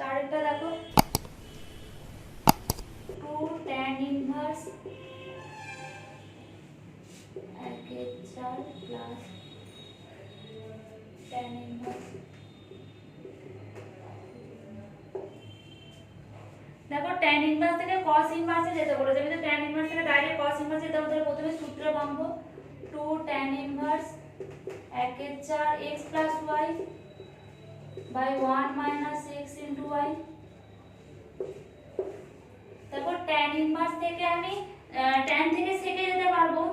চারেরটা দেখো 2 tan inverse 1/4 plus tan inverse. দেখো tan inverse থেকে cos ইনভার্সে যেতে বলেছে, আমি তো tan ইনভার্স থেকে ডাইরেক্ট cos ইনভার্সে যেতে হবে। প্রথমে সূত্র ভাঙবো, 2 tan inverse 1/4 x plus y by 1 minus x into y। তারপর tan ইনভার্স থেকে আমি tan থেকে সেকে যেতে পারবো,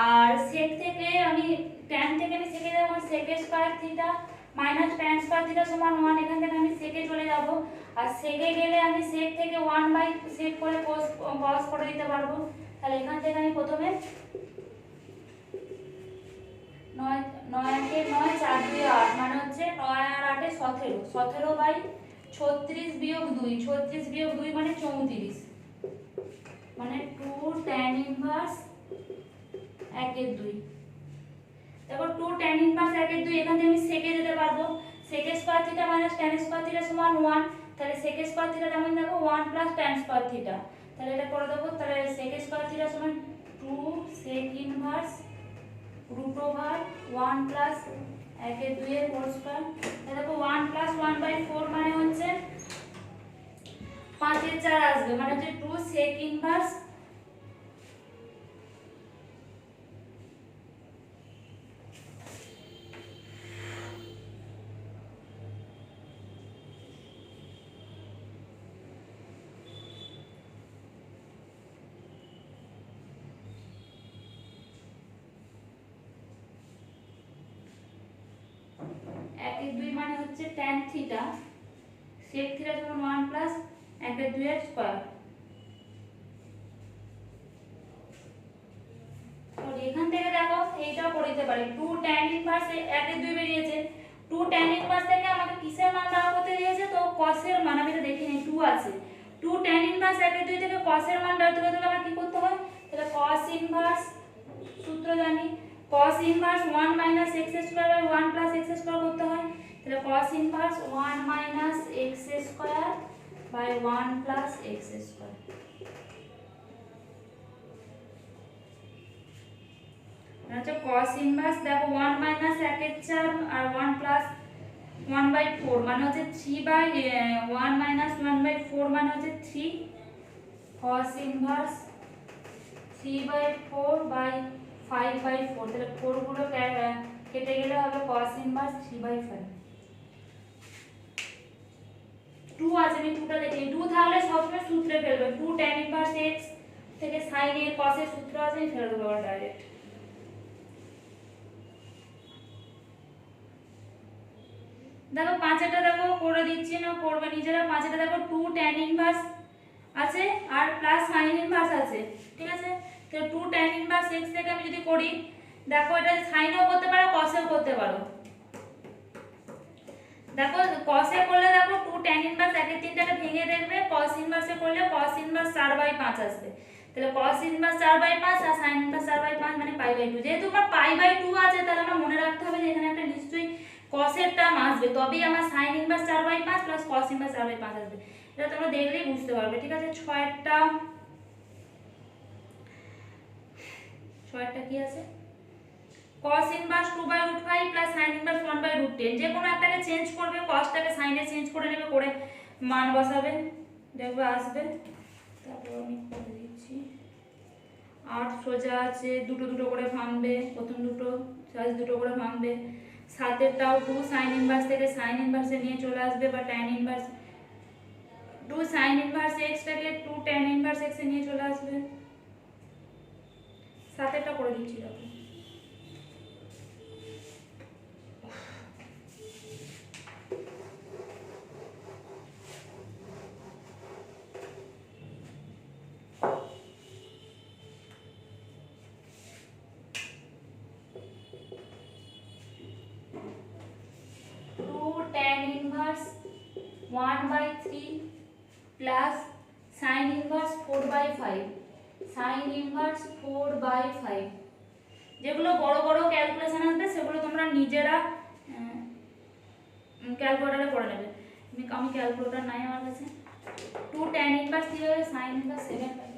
আর sec থেকে আমি tan থেকে আমি সেকে যাব sec square theta minus tan square theta সমান 1। এখান থেকে আমি সেকে চলে যাব, আর সেকে গেলে আমি sec থেকে 1 বাই sec করে cos করে দিতে পারবো। তাহলে এখান থেকে আমি প্রথমে 9 9 কে 9 4 2 8 মানে হচ্ছে 9 আর 8 এ 17 17 বাই 36 বিয়োগ 2 36 বিয়োগ 2 মানে 34 মানে 2 tan ইনভার্স 1/2। তারপর 2 tan ইনভার্স 1/2 এখান থেকে আমি সেকে যেতে পারবো, sec square theta minus tan square theta সমান 1। তাহলে sec স্কয়ার থিটা যেমন দেখো 1 প্লাস tan স্কয়ার থিটা, তাহলে এটা করে দেবো। তাহলে sec স্কয়ার থিটা সমান 2 sec inverse root over 1 plus 1/2 এর হোল স্কয়ার। তাহলে দেখো 1 plus 1/4 মানে হচ্ছে 5/4 আসবে, মানে হচ্ছে 2 sec ইনভার্স একের 2 মানে হচ্ছে tan থিটা sec থিটা সমান 1 প্লাস 1/2 এর স্কয়ার। তো এখান থেকে দেখো এইটাও করে দিতে পারি, 2 tan ইনভার্স 1/2 বেরিয়েছে। 2 tan ইনভার্স থেকে আমাকে কিসের মান বার করতে দিয়েছে? তো cos এর মান, আমি এটা দেখিনি 2 আছে। 2 tan ইনভার্স 1/2 থেকে cos এর মান বার করতে গেলে আমার কি করতে হয়? তাহলে cos ইনভার্স সূত্র জানি, cos inverse 1 minus x square by 1 plus x square করতে হয়। তাহলে cos inverse 1 minus x square by 1 plus x square. আচ্ছা cos ইনভার্স দেখো 1 মাইনাস 1/4 আর 1 প্লাস 1/4 মানে হচ্ছে 3 বাই 1 মাইনাস 1/4 মানে হচ্ছে 3 cos ইনভার্স 3/4 বাই 5/4। তাহলে 4 গুলো কেটে গেলে হবে cos ইনভার্স 3/5। 2 আছে, আমি 2টা দেখিনি, 2 তাহলে সবসময় সূত্রে ফেলবে, 2 tan ইনভার্স x থেকে sin এর cos এর সূত্র আছে, আমি ফেলে দেবো ডাইরেক্ট। দেখো পাঁচটা দেখো করে দিচ্ছি না, করবে নিজেরা। পাঁচটা দেখো 2 tan ইনভার্স আছে আর প্লাস sin ইনভার্স আছে, ঠিক আছে। তো 2 tan ইনভার্স x থেকে আমি যদি করি, দেখো এটা সাইনও করতে পারো কসও করতে পারো। দেখো কসে করলে দেখো 2 tan ইনভার্স 1/3টাকে ভেঙে দেখবে, cos ইনভার্সে করলে cos ইনভার্স 4/5 আসবে। তাহলে cos ইনভার্স 4/5 আর sin ইনভার্স 4/5 মানে π/2। যেহেতু আমার π/2 আছে, তাহলে আমার মনে রাখতে হবে যে এখানে একটা নিশ্চয়ই cos এর টার্ম আসবে, তবেই আমার sin inverse 4/5 plus cos inverse 4/5 আসবে। এটা তোমরা দেখলেই বুঝতে পারবে, ঠিক আছে। 6টা কি আছে? cos inverse 2/5 plus sin inverse 1/10। যে কোনো একটাকে চেঞ্জ করবে, cosটাকে sin এ চেঞ্জ করে নেবে, করে মান বসাবে, দেখবে আসবে। তারপর আমি করে দিচ্ছি 8 সোজা আছে, দুটো দুটো করে ভাঙবে, প্রথম দুটো সাইজ দুটো করে ভাঙবে। 7এরটাও 2 sin ইনভার্স থেকে sin ইনভার্সে নিয়ে চলে আসবে, বা tan inverse 2 sin inverse x টাকে 2 tan ইনভার্স x এ নিয়ে চলে আসবে। 7এরটা করে দিচ্ছি দেখো। tan inverse 1/3 plus sin inverse 4/5 sin inverse 4/5। যেগুলো বড় বড় ক্যালকুলেশন আসবে সেগুলো তোমরা নিজেরা ক্যালকুলেটরে করে নেবে। আমি ক্যালকুলেটর নাই আমার কাছে। 2 tan ইনভার্স কি হবে sin inverse 7 by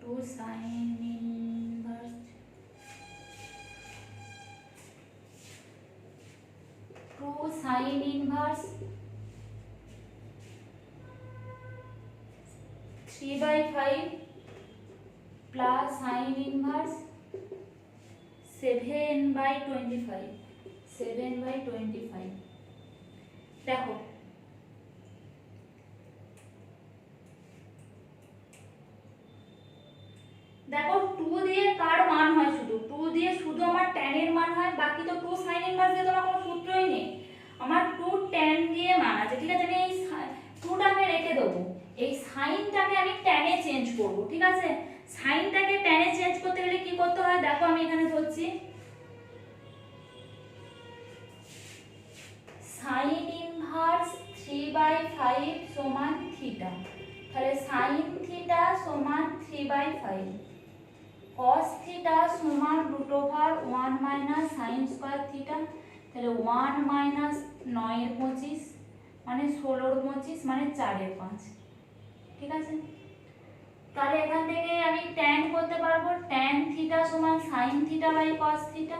2 sin inverse 2 sin inverse 3/5 plus sin inverse 7/25 7/25। দেখো দেখো 2 দিয়ে কার মান হয়, শুধু 2 দিয়ে শুধু আমার tan এর মান হয়, বাকি তো 2 sin ইনভার্স দিয়ে তো আমার কোনো সূত্রই নেই। আমার 2 tan দিয়ে মান আছে, ঠিক আছে। আমি এই 2টাকে রেখে দেবো, এই সাইনটাকে আমি tan এ চেঞ্জ করব, ঠিক আছে। সাইনটাকে tan এ চেঞ্জ করতে গেলে কি করতে হয় দেখো, আমি এখানে ধরছি sin ইনভার্স 3/5 সমান থিটা, তাহলে sin থিটা সমান 3/5, cos থিটা সমান √1 মাইনাস sin স্কয়ার থিটা, তাহলে 1 মাইনাস 9 এর 25 মানে 16 এর 25 মানে 4 এর 5, ঠিক আছে। তাহলে এখান থেকে আমি tan করতে পারবো, tan থিটা সমান sin theta by cos theta,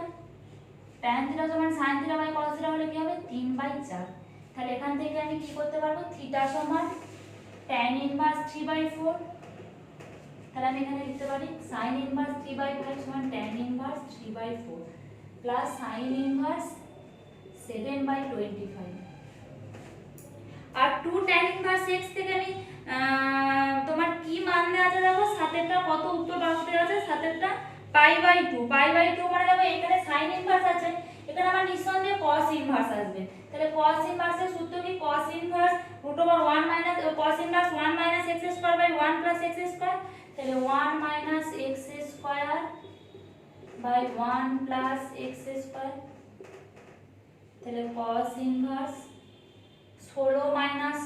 tan theta সমান sin theta by cos theta হলে কি হবে 3/4। তাহলে এখান থেকে আমি কি করতে পারবো, থিটা সমান tan ইনভার্স 3/4, তাহলে আমি এখানে লিখতে পারি sin ইনভার্স 3/5 সমান tan inverse 3/4 plus sin inverse 7/25। আর 2 tan ইনভার্স x থেকে আমি তোমার কি মান দেওয়া আছে দেখো, 7এরটা কত উত্তর বাক্সে আছে, 7এরটা π/2 π/2 মানে দেখো এখানে sin ইনভার্স আছে, এখানে আমার নিঃসন্দেহে cos ইনভার্স আসবে। তাহলে cos ইনভার্সের সূত্র কি, cos inverse √1 minus cos inverse 1 minus x square by 1 plus x square, তাহলে 1 minus x square by 1 plus x square, তাহলে cos inverse 16 minus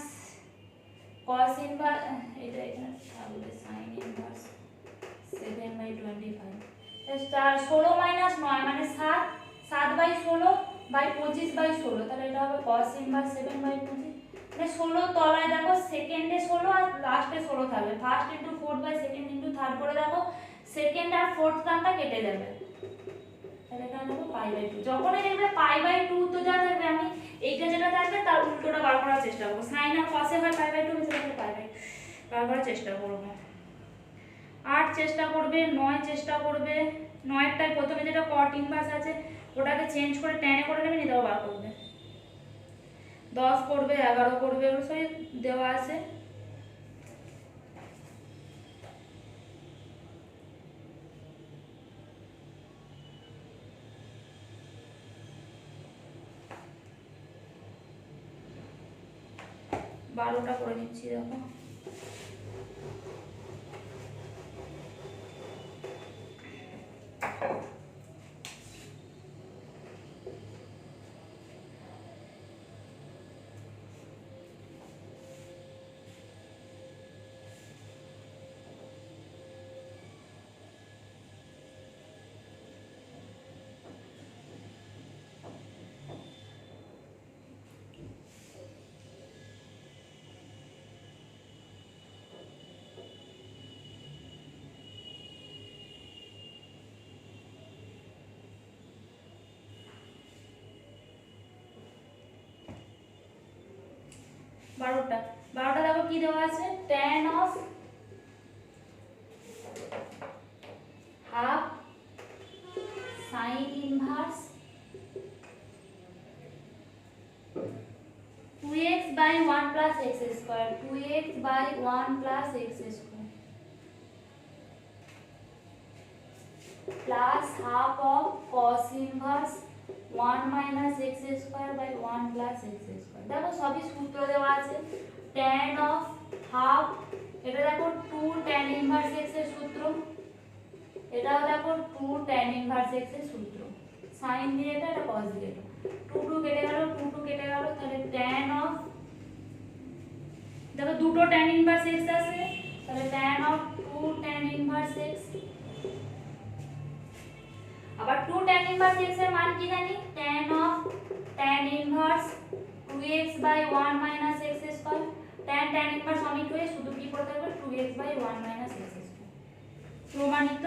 cos inverse এটা এখানে থাকবে sin ইনভার্স 7/25, তাহলে 16 মাইনাস 9 মানে 7 7/16 বাই 25/16, তাহলে এটা হবে cos ইনভার্স 7/25। মানে 16 তলায় দেখো সেকেন্ডে 16 আর লাস্টে 16 থাকবে, first into fourth by second into third করে দেখো সেকেন্ড আর ফোর্থ টার্মটা কেটে যাবে, তাহলে এখানে দেখো π/2। যখনই দেখবে π/2 তো যা থাকবে আমি এইটা যেটা থাকবে তার উল্টোটা বার করার চেষ্টা করব, sin আর cos এ হয় π/2 সেটাকে π/2 বার করার চেষ্টা করব। 8 চেষ্টা করবে, 9 চেষ্টা করবে, 9টাই প্রথমে যেটা cot ইনভার্স আছে ওটাকে চেঞ্জ করে tan এ করে নেবে, নিতেও বার করবে, 10 করবে, 11 করবে, ওর সবই দেওয়া আছে। বারোটা করে নিচ্ছি দেখো, বারোটা দেখো কি দেওয়া আছে, tan of half sin inverse 2x by 1 plus x square, 2x by 1 plus x square plus half of cos inverse 1 minus x square by 1 plus x square। দেখো সবই সূত্র দেওয়া আছে, tan of half এটা দেখো 2 tan inverse x এর সূত্র, এটাও দেখো 2 tan inverse x এর সূত্র, sin দিয়ে এটা cos দিয়ে এটা 2 2 কেটে গেল, 2 2 কেটে গেল, তাহলে tan of দেখো দুটো tan inverse x আছে, তাহলে tan of 2 tan inverse x আবার 2 tan ইনভার্স x এর মান কি জানি tan inverse 2x by 1 minus x square. tan inverse অনেক হয়ে শুধু কি পড়ে থাকবে 2x by 1 minus x square. প্রমাণিত।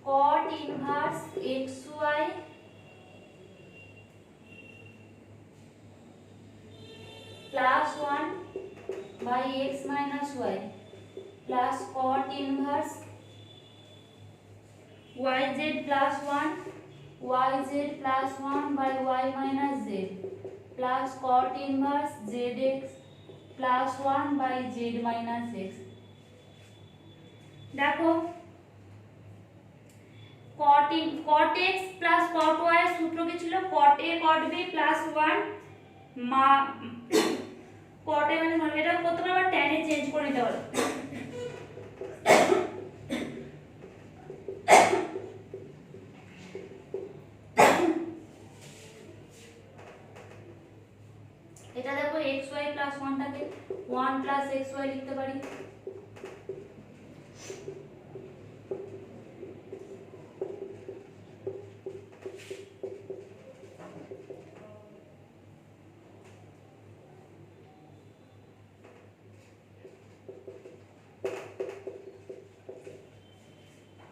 cot inverse xy plus 1 by x minus y plus cot inverse yz plus 1 yz plus 1 by y minus z plus cot inverse zx plus 1 by z minus x। দেখো cot x plus cot y এর সূত্র কি ছিল? cot a cot b plus 1 cot a মানে এটা করতে পারো, tan এ change করে নিতে পারো। এটা দেখো xy plus 1 টাকে 1 plus xy লিখতে পারি।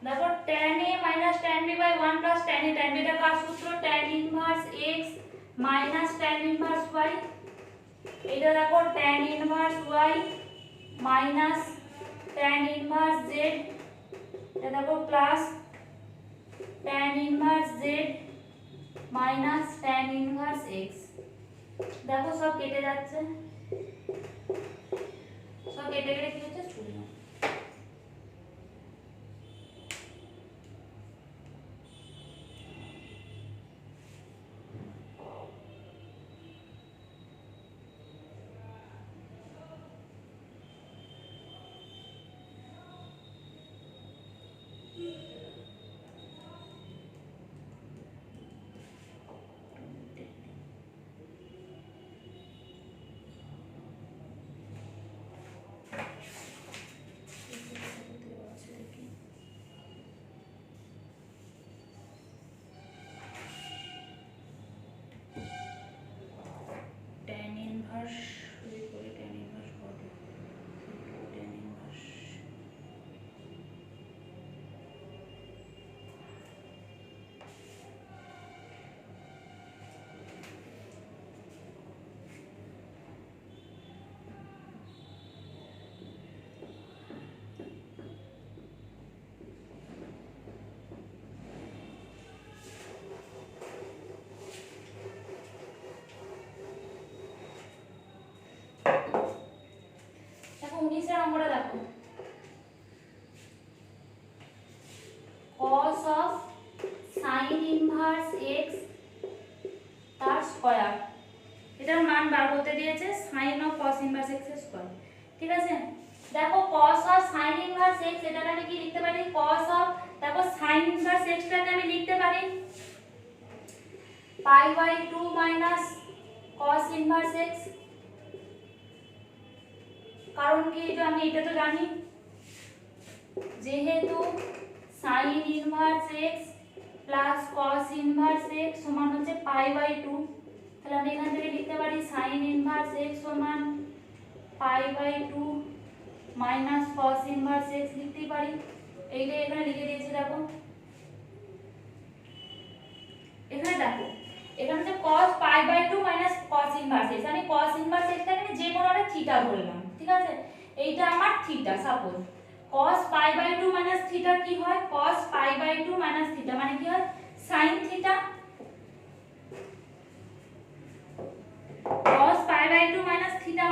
দেখো tan a minus tan b by 1 plus tan a tan b এটা কার সূত্র? tan inverse x minus tan inverse y। এটা দেখো tan inverse y minus tan inverse z। এটা দেখো plus tan inverse z minus tan inverse x। দেখো সব কেটে যাচ্ছে, সব কেটে গেলে কি হচ্ছে? শূন্য। দেখো 19 এর অঙ্কটা দেখো cos of sin inverse x তার স্কয়ার। এটার মান বার করতে দিয়েছে sin of cos inverse x এর স্কয়ার। ঠিক আছে, দেখো cos of sin inverse x এটাকে আমি কি লিখতে পারি? cos of দেখো sin inverse x টাকে আমি লিখতে পারি pi by 2 minus cos inverse x। কারণ কি? যে আমি এটা তো জানি যেহেতু sin inverse x plus cos inverse x সমান হচ্ছে pi by 2, তাহলে আমি এখান থেকে লিখতে পারি sin inverse x সমান pi by 2 minus cos inverse x লিখতে পারি। এইটা এখানে লিখে দিয়েছি। দেখো এখানে দেখো এখানে যে cos pi by 2 minus cos inverse x, আমি cos inverse x টাকে যে কোনো একটা থিটা ধরলাম। ঠিক আছে, এইটা আমার theta. Suppose cos pi by 2 minus theta কি হয়? cos pi by 2 minus theta মানে কি হয়? sin theta.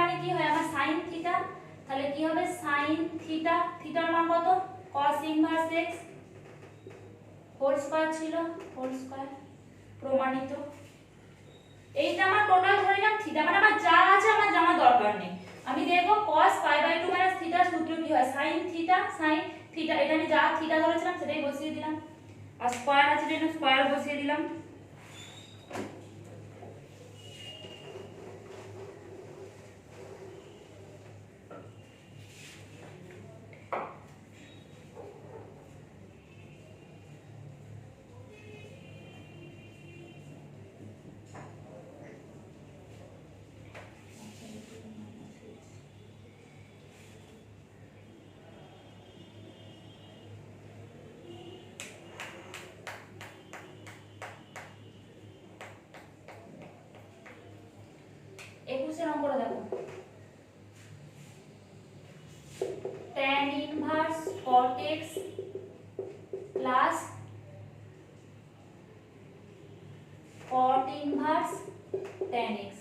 মানে কি হয় আমার sin থিটা, তাহলে কি হবে sin থিটা, থিটার মান কত cos inverse x whole square ছিল, হোল স্কয়ার প্রমাণিত। এইটা আমার টোটাল ধরে নিলাম থিটা, মানে আমার যা আছে আমার জানা দরকার নেই। আমি দেখব cos π/2 - থিটা সূত্র কি হয়, sin থিটা, sin থিটা, এটা আমি যা থিটা ধরেছিলাম সেটাই বসিয়ে দিলাম, আর স্কয়ার আছে জন্য স্কয়ার বসিয়ে দিলাম। একুশের অঙ্কটা দেখো, tan inverse cot x plus cot inverse tan x,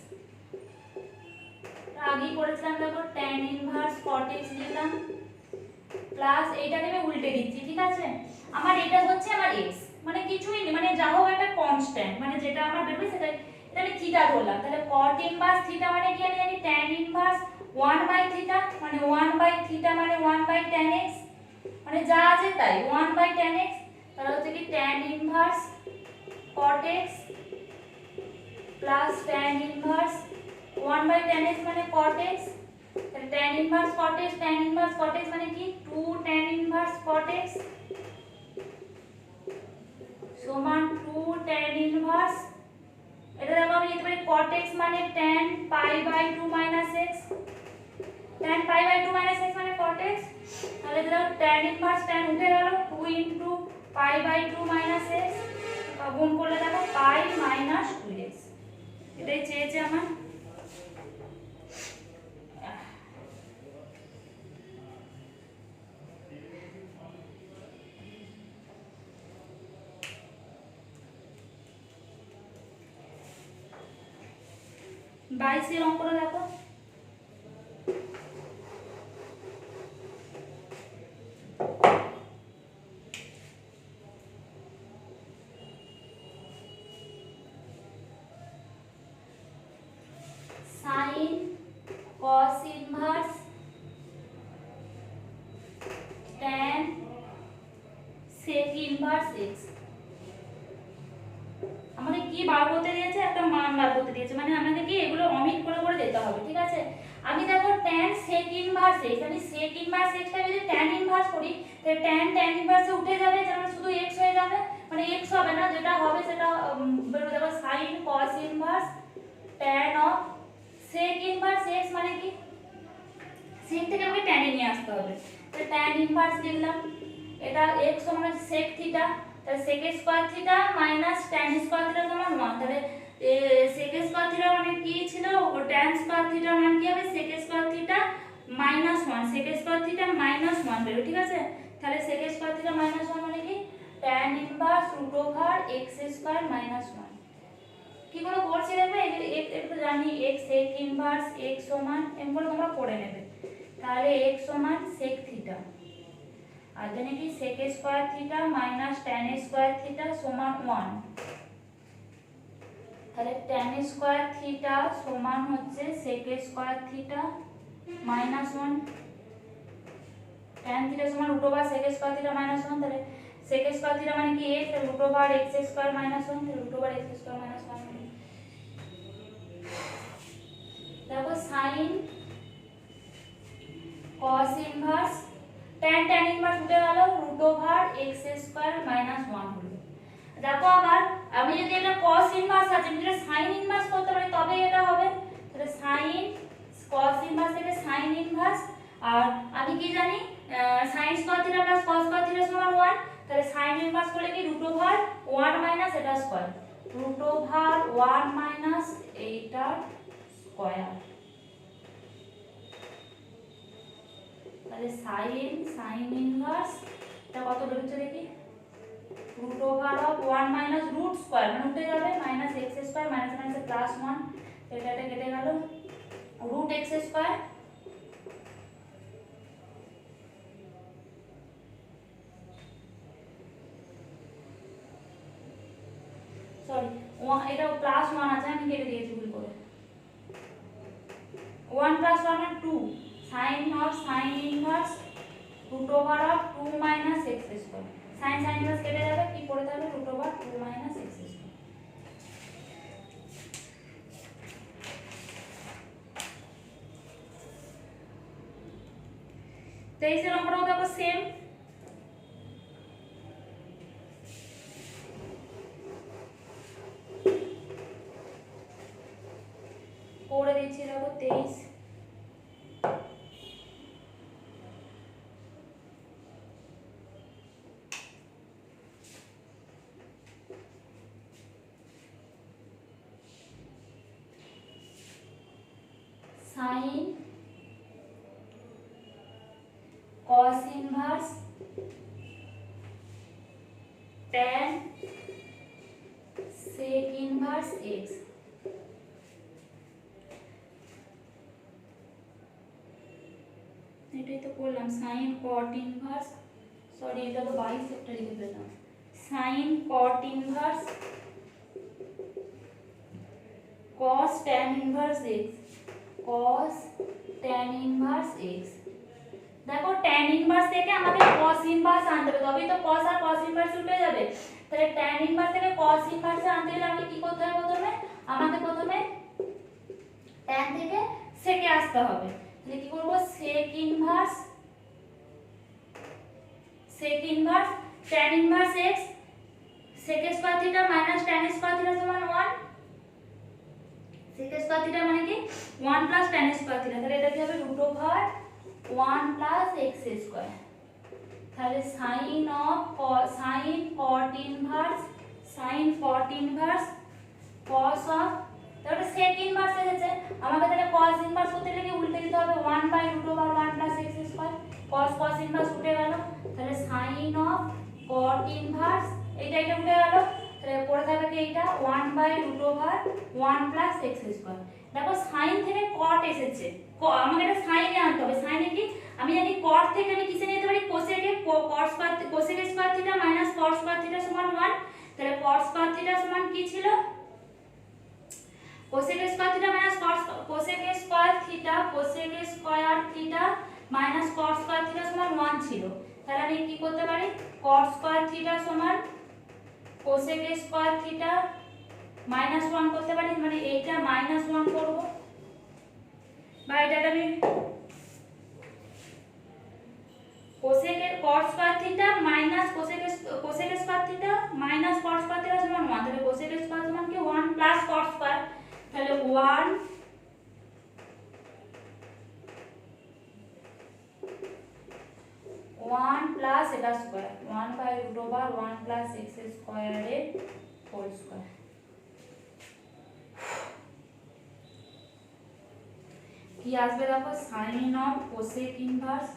আগেই করেছিলাম দেখো tan ইনভার্স cot x লিখলাম প্লাস এইটাকে আমি উল্টে দিচ্ছি, ঠিক আছে। আমার এটা হচ্ছে আমার x, মানে কিছুই নেই, মানে যা হোক একটা কনস্ট্যান্ট, মানে যেটা আমার বেরোবে সেটা, এটা আমি থিটা ধরলাম। তাহলে cot ইনভার্স থিটা মানে কি, আমি জানি tan ইনভার্স 1/θ, মানে 1/θ মানে 1/tan x, মানে যা আছে তাই 1/tan x। তাহলে হচ্ছে কি tan inverse cot x plus tan inverse 1/tan x মানে cot x, তাহলে tan inverse cot x, tan inverse cot x মানে কি 2 tan ইনভার্স cot x সমান 2 tan ইনভার্স, এটা দেখো আমি লিখতে পারি cot x মানে tan π/2 - x, tan π/2 - x মানে cot x, তাহলে দেখো tan ইনভার্স tan উঠে গেল 2 * π/2 - x, গুণ করলে দেখো π - 2x, এটাই চেয়েছে আমার। বাইশের অঙ্কটা দেখো, sin cos inverse tan sec inverse x, আমাদের কি বার করতে দিয়েছে, একটা মান বার করতে দিয়েছে, মানে আমাদের কি এগুলো অমিট করে করে যেতে হবে, ঠিক আছে। আমি দেখো tan sec ইনভার্স x, আমি sec ইনভার্স x টা যদি tan ইনভার্স করি তাহলে tan ইনভার্সে উঠে যাবে, যেমন শুধু x হয়ে যাবে, মানে x হবে না, যেটা হবে সেটা বেরো, দেখো sin cos inverse tan of sec inverse x মানে কি sec থেকে আমাকে tan এ নিয়ে আসতে হবে, তাহলে tan ইনভার্স লিখলাম, এটা x সমান sec থিটা, তাহলে sec square theta minus tan square theta সমান 1, তাহলে sec স্কয়ার থিটা মানে কি ছিল, tan স্কয়ার থিটা মানে কি হবে sec square theta minus 1, sec square theta minus 1 বেরো, ঠিক আছে। তাহলে sec স্কয়ার থিটা মাইনাস 1 মানে কি tan inverse √x square minus 1, কি করে করছি দেখবে, একটু জানি x sec ইনভার্স x সমান এমন করে তোমরা করে নেবে, তাহলে x সমান sec থিটা, আর জানি কি sec square theta minus tan square theta সমান 1, তাহলে tan স্কয়ার থিটা সমান হচ্ছে sec square theta minus 1, tan theta সমান √sec স্কয়ার থিটা মাইনাস 1, তাহলে sec স্কয়ার থিটা মানে কি x, তাহলে √x স্কয়ার মাইনাস 1, তাহলে √x স্কয়ার মাইনাস 1, দেখো sin cos inverse tan inverse উঠে গেল √x স্কয়ার মাইনাস 1 হলো। দেখো আবার আমি যদি এটা cos ইনভার্স আছে, আমি যদি sin ইনভার্স করতে পারি তবে এটা হবে, তাহলে sin cos ইনভার্স থেকে sin ইনভার্স, আর আমি কি জানি sin square theta plus cos square theta সমান 1, তাহলে sin ইনভার্স করলে কি √1 মাইনাস এটা স্কয়ার, √1 মাইনাস এইটা স্কয়ার, তাহলে sin ইনভার্স এটা কত বেরোচ্ছে দেখি, √1 মাইনাস রুট স্কয়ার মানে উঠে যাবে minus x square minus minus plus 1, এটা কেটে গেল रूट एक्स स्क्वायर সরি এটা প্লাস 1 আছে আমি কেটে দিয়েছি ভুল করে 1 plus 1 R 2 sin of sin inverse root over of 2 minus x square sin sin inverse কেটে যাবে কি পড়ে থাকবে root over 2 minus x square 23 এর অঙ্কটাও দেখো সেম করে দিচ্ছি দেখো 23 sin cos inverse tan sec inverse x এটাই তো করলাম sin cot inverse সরি এটা তো 22 একটা লিখে দিলাম sin cot inverse cos tan inverse x cos tan inverse x দেখো tan inverse থেকে আমাকে cos inverse আনতে হবে তবেই তো cos আর cos inverse উঠে যাবে তাহলে tan inverse থেকে cos inverse আনতে গেলে আমাকে কি করতে হবে প্রথমে আমাকে প্রথমে tan থেকে sec এ আসতে হবে তাহলে কি করব sec inverse tan inverse x sec square theta minus tan square theta সমান 1 sec square theta মানে কি 1 plus tan square theta তাহলে এটা কি হবে root over 1 plus x square তাহলে sin cot inverse cos of তাহলে sec inverse এসেছে আমাকে তাহলে cos inverse করতে গেলে উল্টে দিতে হবে 1 by root over 1 plus x square cos inverse উঠে গেল তাহলে sin of cot inverse এটা উঠে গেল তাহলে পড়ে থাকবে কি এটা 1 by root over 1 plus x square দেখো sin থেকে cot এসেছে আমাকে এটা sin এ আনতে হবে sin এ কি আমি জানি cot থেকে আমি কিসে নিতে পারি cosec এ cosec square theta minus cot square theta সমান 1 তাহলে cot square theta সমান কি ছিল cosec square theta minus cosec square theta minus cot square theta সমান 1 ছিল তাহলে আমি কি করতে পারি cot square theta সমান cosec square theta minus 1 করতে পারি মানে এইটা minus 1 করব বা এটাকে আমি cosec cot square theta minus cosec square theta minus cot square theta সমান 1 তাহলে cosec square সমান কি 1 plus cot square তাহলে 1 plus এটা square 1 by root over 1 plus x square এর হোল স্কয়ার কি আসবে দেখো sin of cosec inverse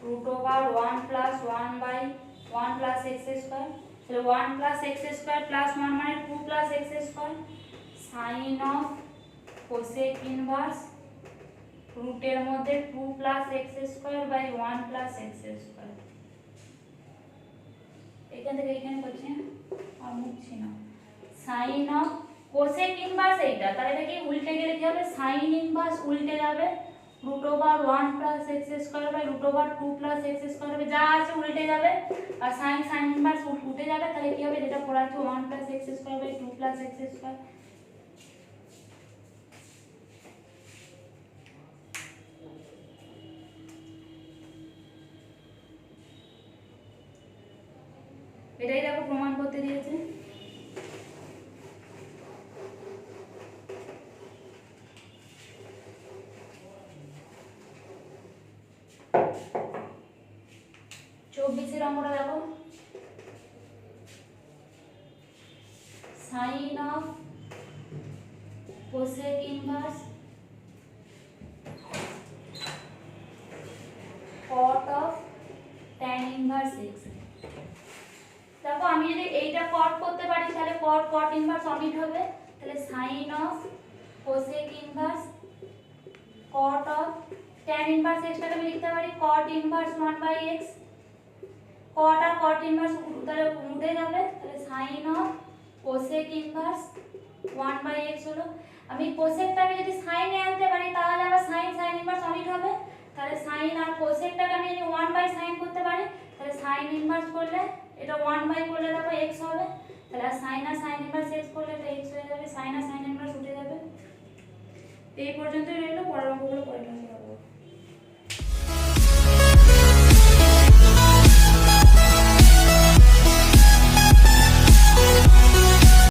root over 1 plus 1 by 1 plus x square তাহলে 1 plus x square plus 1 মানে 2 plus x square sin of cosec inverse root এর মধ্যে 2 plus x square by 1 plus x square এখান থেকে এখানে করছি আর মুছছি না sin of cosec inverse এইটা তাহলে এটা কি উল্টে গেলে কি হবে sin inverse উল্টে যাবে root over 1 plus x square by root over 2 plus x square হবে যা আছে উল্টে যাবে আর sin inverse উল্টে যাবে তাহলে কি হবে যেটা পড়া আছে 1 plus x square by 2 plus x square এটাই দেখো প্রমাণ করতে দিয়েছে চব্বিশের অঙ্কটা দেখো sin of cosec inverse cot of tan inverse x দেখো আমি যদি এইটা cot করতে পারি তাহলে cot inverse অমিট হবে তাহলে sin of cosec inverse cot of tan inverse এক্সটাকে আমি লিখতে পারি কট ইনভার্স 1/x, কট আর কট ইনভার্স তাহলে উঠে যাবে, তাহলে sign of cosec inverse 1/x হলো। আমি কোসেকটাকে যদি সাইনে আনতে পারি তাহলে আবার সাইন সাইন ইনভার্স অমিট হবে, তাহলে সাইন আর কোসেকটাকে আমি যদি 1/sin করতে পারি তাহলে সাইন ইনভার্স করলে এটা 1/, করলে দেখো x হবে, তাহলে সাইন আর সাইন ইনভার্স x করলে এটা x হয়ে যাবে, সাইন আর সাইন ইনভার্স উঠে যাবে। এই পর্যন্তই রইলো, পরের অঙ্কগুলো পরে